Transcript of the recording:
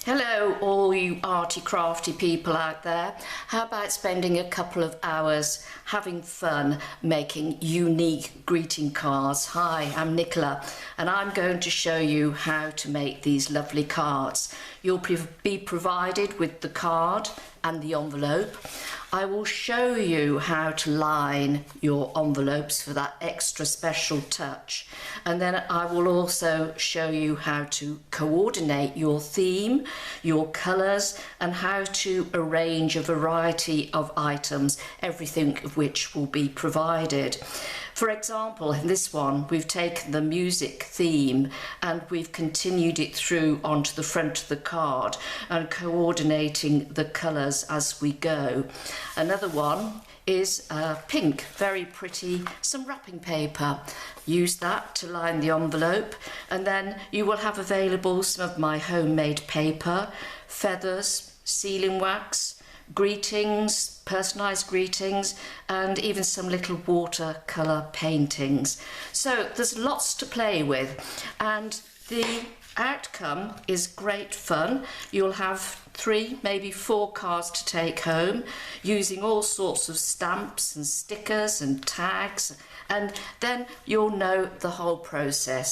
Hello all you arty crafty people out there. How about spending a couple of hours having fun making unique greeting cards? Hi, I'm Nicola and I'm going to show you how to make these lovely cards. You'll be provided with the card and the envelope. I will show you how to line your envelopes for that extra special touch, and then I will also show you how to coordinate your theme, your colours, and how to arrange a variety of items, everything of which will be provided. For example, in this one we've taken the music theme and we've continued it through onto the front of the card and coordinating the colours as we go. Another one is pink, very pretty, some wrapping paper. Use that to line the envelope, and then you will have available some of my homemade paper, feathers, sealing wax, greetings, personalised greetings, and even some little watercolour paintings. So there's lots to play with, and the outcome is great fun. You'll have 3, maybe 4 cards to take home using all sorts of stamps and stickers and tags, and then you'll know the whole process.